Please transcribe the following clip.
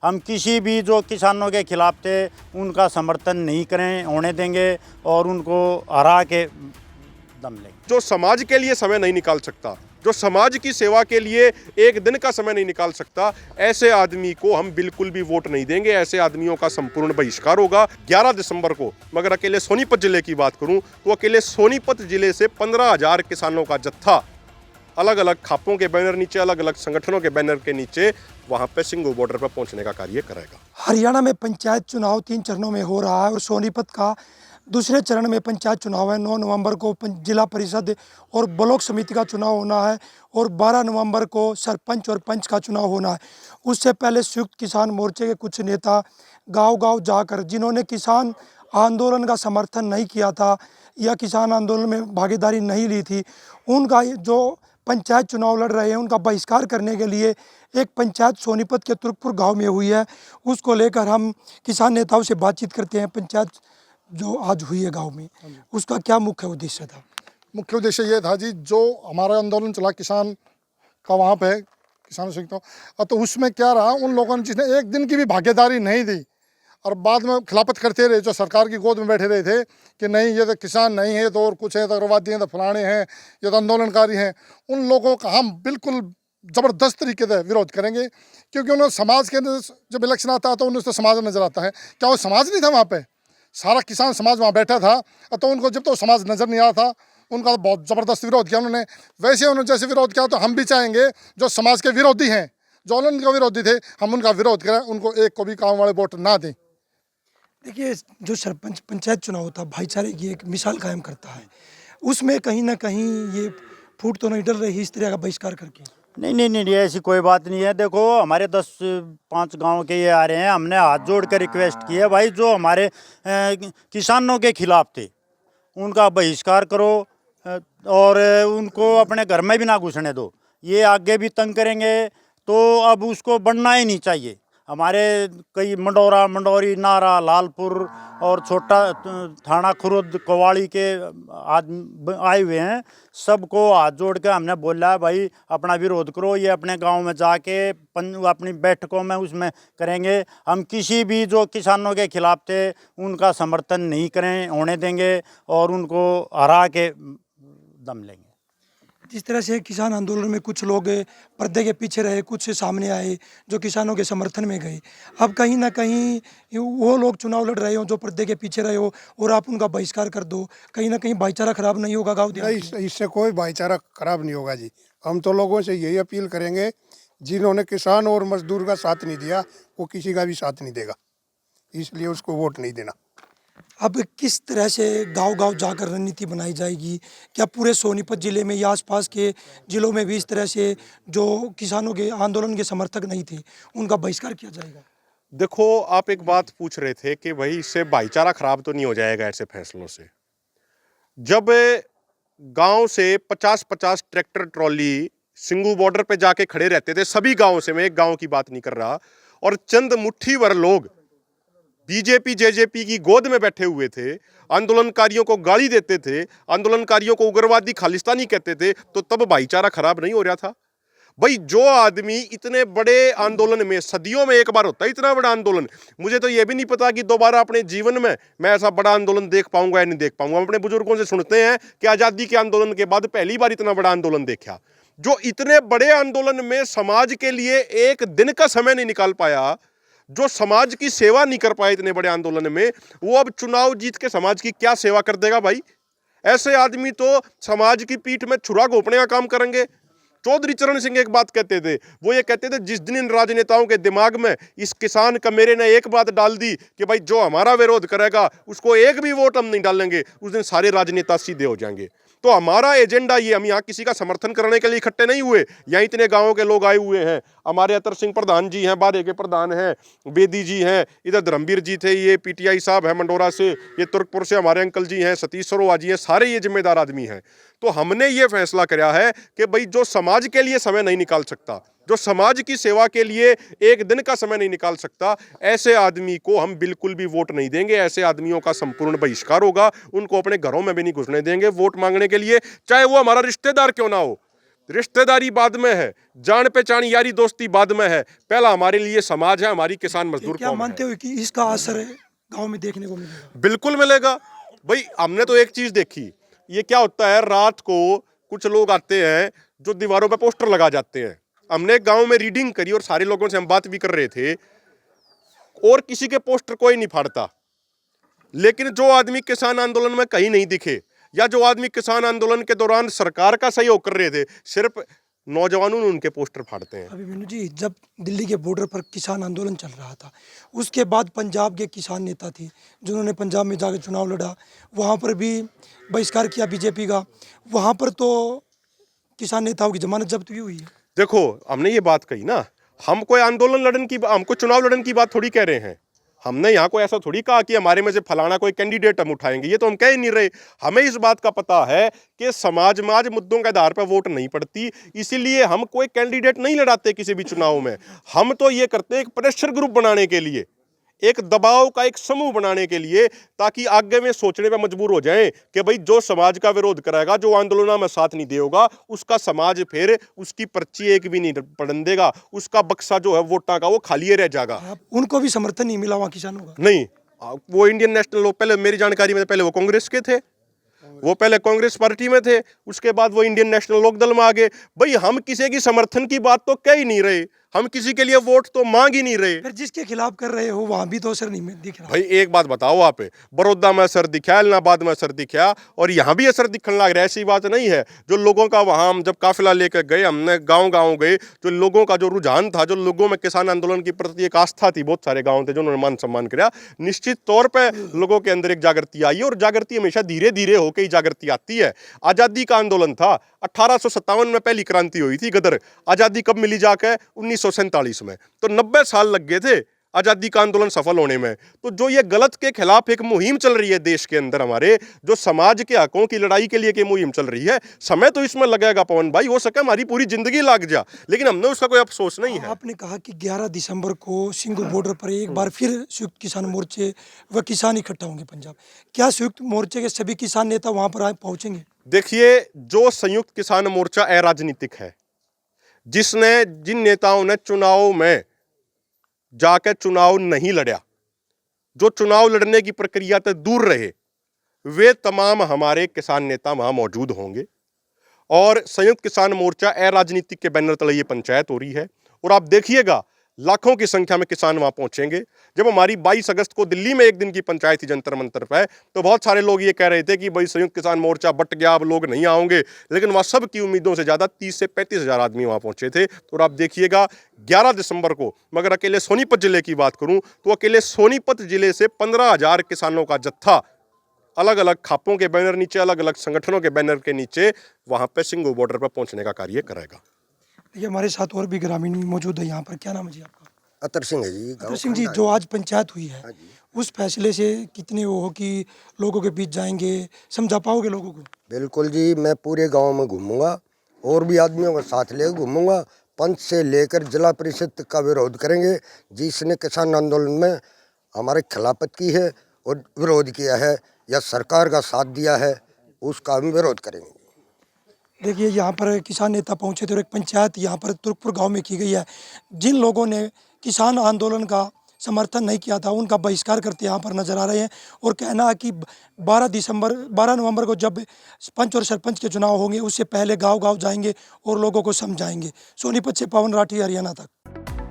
हम किसी भी जो किसानों के खिलाफ थे उनका समर्थन नहीं करें होने देंगे और उनको हरा के दम लेंगे। जो समाज के लिए समय नहीं निकाल सकता, जो समाज की सेवा के लिए एक दिन का समय नहीं निकाल सकता, ऐसे आदमी को हम बिल्कुल भी वोट नहीं देंगे। ऐसे आदमियों का संपूर्ण बहिष्कार होगा 11 दिसंबर को। मगर अकेले सोनीपत जिले की बात करूं तो अकेले सोनीपत जिले से 15,000 किसानों का जत्था अलग अलग खापों के बैनर नीचे, अलग अलग संगठनों के बैनर के नीचे वहां पे सिंगू बॉर्डर पर पहुंचने का कार्य करेगा। हरियाणा में पंचायत चुनाव 3 चरणों में हो रहा है और सोनीपत का दूसरे चरण में पंचायत चुनाव है। 9 नवंबर को जिला परिषद और ब्लॉक समिति का चुनाव होना है और 12 नवंबर को सरपंच और पंच का चुनाव होना है। उससे पहले संयुक्त किसान मोर्चे के कुछ नेता गांव-गांव जाकर, जिन्होंने किसान आंदोलन का समर्थन नहीं किया था या किसान आंदोलन में भागीदारी नहीं ली थी, उनका जो पंचायत चुनाव लड़ रहे हैं उनका बहिष्कार करने के लिए एक पंचायत सोनीपत के तुर्कपुर गांव में हुई है। उसको लेकर हम किसान नेताओं से बातचीत करते हैं। पंचायत जो आज हुई है गांव में, उसका क्या मुख्य उद्देश्य था? मुख्य उद्देश्य ये था जी, जो हमारा आंदोलन चला किसान का वहाँ पे किसान संयुक्त, तो उसमें क्या रहा, उन लोगों ने जिसने एक दिन की भी भागीदारी नहीं दी और बाद में खिलाफत करते रहे, जो सरकार की गोद में बैठे रहे थे कि नहीं ये तो किसान नहीं है तो और कुछ है, तो अग्रवादी हैं, तो फलाने हैं, ये तो आंदोलनकारी हैं, उन लोगों का हम बिल्कुल ज़बरदस्त तरीके से विरोध करेंगे। क्योंकि उन्होंने समाज के जब इलेक्शन आता है तो उन्हें तो समाज नज़र आता है। क्या वो समाज नहीं था वहाँ पर? सारा किसान समाज वहाँ बैठा था, तो उनको जब तो समाज नज़र नहीं आ रहा था, उनका तो बहुत ज़बरदस्त विरोध किया उन्होंने। वैसे उन्होंने जैसे विरोध किया तो हम भी चाहेंगे जो समाज के विरोधी हैं, जो उनके विरोधी थे, हम उनका विरोध करें, उनको एक को भी काम वाले वोट ना दें। देखिए, जो सरपंच पंचायत चुनाव होता है भाईचारे की एक मिसाल कायम करता है, उसमें कहीं ना कहीं ये फूट तो नहीं डल रही इस तरह का बहिष्कार करके? नहीं, ऐसी कोई बात नहीं है। देखो, हमारे 10-5 गांव के ये आ रहे हैं, हमने हाथ जोड़ कर रिक्वेस्ट की है, भाई जो हमारे किसानों के खिलाफ थे उनका बहिष्कार करो और उनको अपने घर में भी ना घुसने दो। ये आगे भी तंग करेंगे तो अब उसको बढ़ना ही नहीं चाहिए। हमारे कई मंडौरा, मंडौरी, नारा, लालपुर और छोटा थाना खुर्द, कवाड़ी के आए हुए हैं। सबको हाथ जोड़ के हमने बोला है भाई अपना विरोध करो, ये अपने गांव में जाके अपनी बैठकों में उसमें करेंगे। हम किसी भी जो किसानों के खिलाफ थे उनका समर्थन नहीं करें होने देंगे और उनको हरा के दम लेंगे। जिस तरह से किसान आंदोलन में कुछ लोग पर्दे के पीछे रहे, कुछ सामने आए जो किसानों के समर्थन में गए, अब कहीं ना कहीं वो लोग चुनाव लड़ रहे हो जो पर्दे के पीछे रहे हो और आप उनका बहिष्कार कर दो, कहीं ना कहीं भाईचारा खराब नहीं होगा गाँव देहात में? इससे कोई भाईचारा खराब नहीं होगा जी। हम तो लोगों से यही अपील करेंगे, जिन्होंने किसान और मजदूर का साथ नहीं दिया वो किसी का भी साथ नहीं देगा, इसलिए उसको वोट नहीं देना। अब किस तरह से गांव-गांव जाकर रणनीति बनाई जाएगी? क्या पूरे सोनीपत जिले में या आसपास के जिलों में भी इस तरह से जो किसानों के आंदोलन के समर्थक नहीं थे उनका बहिष्कार किया जाएगा? देखो, आप एक बात पूछ रहे थे कि भाई इससे भाईचारा खराब तो नहीं हो जाएगा ऐसे फैसलों से। जब गांव से 50-50 ट्रैक्टर ट्रॉली सिंगू बॉर्डर पे जाके खड़े रहते थे, सभी गांवों से, मैं एक गांव की बात नहीं कर रहा, और चंद मुट्ठी भर लोग बीजेपी जेजेपी की गोद में बैठे हुए थे, आंदोलनकारियों को गाली देते थे, आंदोलनकारियों को उग्रवादी खालिस्तानी कहते थे, तो तब भाईचारा खराब नहीं हो रहा था? भाई जो आदमी इतने बड़े आंदोलन में, सदियों में एक बार होता है इतना बड़ा आंदोलन, मुझे तो ये भी नहीं पता कि दोबारा अपने जीवन में मैं ऐसा बड़ा आंदोलन देख पाऊंगा या नहीं देख पाऊंगा। हम अपने बुजुर्गों से सुनते हैं कि आज़ादी के आंदोलन के बाद पहली बार इतना बड़ा आंदोलन देखा। जो इतने बड़े आंदोलन में समाज के लिए एक दिन का समय नहीं निकाल पाया, जो समाज की सेवा नहीं कर पाए इतने बड़े आंदोलन में, वो अब चुनाव जीत के समाज की क्या सेवा कर देगा भाई? ऐसे आदमी तो समाज की पीठ में छुरा घोंपने का काम करेंगे। चौधरी चरण सिंह एक बात कहते थे, वो ये कहते थे जिस दिन इन राजनेताओं के दिमाग में इस किसान कमेरे ने एक बात डाल दी कि भाई जो हमारा विरोध करेगा उसको एक भी वोट हम नहीं डालेंगे, उस दिन सारे राजनेता सीधे हो जाएंगे। तो हमारा एजेंडा ये, हम यहाँ किसी का समर्थन करने के लिए इकट्ठे नहीं हुए, यहाँ इतने गांवों के लोग आए हुए हैं। हमारे अतर सिंह प्रधान जी हैं, बारे के प्रधान हैं, बेदी जी हैं, इधर धर्मवीर जी थे, ये पीटीआई साहब है मंडोरा से, ये तुर्कपुर से हमारे अंकल जी हैं, सतीश सरोवा जी हैं, सारे ये जिम्मेदार आदमी हैं। तो हमने ये फैसला किया है कि भाई जो समाज के लिए समय नहीं निकाल सकता, जो समाज की सेवा के लिए एक दिन का समय नहीं निकाल सकता, ऐसे आदमी को हम बिल्कुल भी वोट नहीं देंगे। ऐसे आदमियों का संपूर्ण बहिष्कार होगा, उनको अपने घरों में भी नहीं घुसने देंगे वोट मांगने के लिए, चाहे वो हमारा रिश्तेदार क्यों ना हो। रिश्तेदारी बाद में है, जान पहचान यारी दोस्ती बाद में है, पहला हमारे लिए समाज है, हमारी किसान मजदूर क्या कौम है। मानते हो कि इसका असर गांव में देखने को मिलेगा? बिल्कुल मिलेगा भाई। हमने तो एक चीज देखी, ये क्या होता है, रात को कुछ लोग आते हैं जो दीवारों पे पोस्टर लगा जाते हैं। हमने गांव में रीडिंग करी और सारे लोगों से हम बात भी कर रहे थे, और किसी के पोस्टर कोई नहीं फाड़ता, लेकिन जो आदमी किसान आंदोलन में कहीं नहीं दिखे, या जो आदमी किसान आंदोलन के दौरान सरकार का सहयोग कर रहे थे, सिर्फ नौजवानों ने उनके पोस्टर फाड़ते हैं। अभी मीनू जी, जब दिल्ली के बॉर्डर पर किसान आंदोलन चल रहा था, उसके बाद पंजाब के किसान नेता थे जिन्होंने पंजाब में जाकर चुनाव लड़ा, वहाँ पर भी बहिष्कार किया बीजेपी का, वहाँ पर तो किसान नेताओं की जमानत जब्त भी हुई है। देखो, हमने ये बात कही ना, हम कोई आंदोलन लड़न की, हमको चुनाव लड़न की बात थोड़ी कह रहे हैं। हमने यहाँ को ऐसा थोड़ी कहा कि हमारे में से फलाना कोई कैंडिडेट हम उठाएंगे, ये तो हम कह ही नहीं रहे। हमें इस बात का पता है कि समाज में आज मुद्दों के आधार पर वोट नहीं पड़ती, इसीलिए हम कोई कैंडिडेट नहीं लड़ाते किसी भी चुनाव में। हम तो ये करते हैं एक प्रेशर ग्रुप बनाने के लिए, एक दबाव का एक समूह बनाने के लिए, ताकि आगे में सोचने पे मजबूर हो जाएं कि भाई जो समाज का विरोध कराएगा, जो आंदोलन में साथ नहीं देगा, उसका समाज फिर उसकी पर्ची एक भी नहीं पड़न देगा, उसका बक्सा जो है वोटां का वो खाली रह जाएगा। उनको भी समर्थन नहीं मिला वहाँ किसानों का? नहीं, वो इंडियन नेशनल लोग, पहले मेरी जानकारी में पहले वो कांग्रेस के थे, वो पहले कांग्रेस पार्टी में थे, उसके बाद वो इंडियन नेशनल लोकदल में आ गए। भाई हम किसी की समर्थन की बात तो कह ही नहीं रहे, हम किसी के लिए वोट तो मांग ही नहीं रहे। फिर जिसके खिलाफ कर रहे हो वहाँ भी तो असर नहीं दिख रहा। भाई एक बात बताओ, आप बड़ौदा में असर दिखा, इलाहाबाद में असर दिखा, और यहाँ भी असर दिखने लग रहा है। ऐसी बात नहीं है। जो लोगों का वहाँ हम जब काफिला लेकर गए, हमने गांव गांव गए, जो लोगों का जो रुझान था, जो लोगों में किसान आंदोलन के प्रति एक आस्था थी, बहुत सारे गाँव थे जो उन्होंने मान सम्मान किया, निश्चित तौर पर लोगों के अंदर एक जागृति आई, और जागृति हमेशा धीरे धीरे होकर ही जागृति आती है। आज़ादी का आंदोलन था, 1857 में पहली क्रांति हुई थी गदर। आज़ादी कब मिली जाकर? 1947 में। तो 90 साल लग गए थे आज़ादी का आंदोलन सफल होने में। तो जो ये गलत के खिलाफ एक मुहिम चल रही है देश के अंदर, हमारे जो समाज के हकों की लड़ाई के लिए की मुहिम चल रही है, समय तो इसमें लगेगा पवन भाई, हो सके हमारी पूरी जिंदगी लग जा, लेकिन हमने उसका कोई अफसोस नहीं है। आपने कहा कि 11 दिसंबर को सिंगू बॉर्डर पर एक बार फिर संयुक्त किसान मोर्चे व किसान इकट्ठा होंगे पंजाब। क्या संयुक्त मोर्चे के सभी किसान नेता वहां पर पहुंचेंगे? देखिए, जो संयुक्त किसान मोर्चा अराजनीतिक है, जिसने जिन नेताओं ने चुनाव में जाकर चुनाव नहीं लड़ा, जो चुनाव लड़ने की प्रक्रिया से दूर रहे, वे तमाम हमारे किसान नेता वहां मौजूद होंगे। और संयुक्त किसान मोर्चा अराजनीतिक के बैनर तले ये पंचायत हो रही है, और आप देखिएगा लाखों की संख्या में किसान वहां पहुंचेंगे। जब हमारी 22 अगस्त को दिल्ली में एक दिन की पंचायत थी जंतर मंतर पर, तो बहुत सारे लोग ये कह रहे थे कि भाई संयुक्त किसान मोर्चा बट गया, अब लोग नहीं आओगे, लेकिन वहां सब की उम्मीदों से ज्यादा 30 से 35 हजार आदमी वहां पहुंचे थे। तो आप देखिएगा 11 दिसंबर को, मगर अकेले सोनीपत जिले की बात करूं तो अकेले सोनीपत जिले से 15,000 किसानों का जत्था अलग अलग खापों के बैनर नीचे, अलग अलग संगठनों के बैनर के नीचे वहां पे सिंगू बॉर्डर पर पहुंचने का कार्य करेगा। ये हमारे साथ और भी ग्रामीण मौजूद है यहाँ पर। क्या नाम है जी आपका? अतर सिंह है जी। अतर सिंह जी, जो आज पंचायत हुई है, उस फैसले से कितने वो हो कि लोगों के बीच जाएंगे, समझा पाओगे लोगों को? बिल्कुल जी, मैं पूरे गांव में घूमूंगा और भी आदमियों का साथ ले घूमूंगा। पंच से लेकर जिला परिषद तक का विरोध करेंगे। जिसने किसान आंदोलन में हमारे खिलाफत की है और विरोध किया है या सरकार का साथ दिया है, उसका हम विरोध करेंगे। देखिए, यहाँ पर किसान नेता पहुँचे थे और एक पंचायत यहाँ पर तुर्कपुर गांव में की गई है। जिन लोगों ने किसान आंदोलन का समर्थन नहीं किया था, उनका बहिष्कार करते यहाँ पर नजर आ रहे हैं, और कहना है कि 12 नवंबर को जब पंच और सरपंच के चुनाव होंगे, उससे पहले गांव-गांव जाएंगे और लोगों को समझाएंगे। सोनीपत से पवन राठी, हरियाणा तक।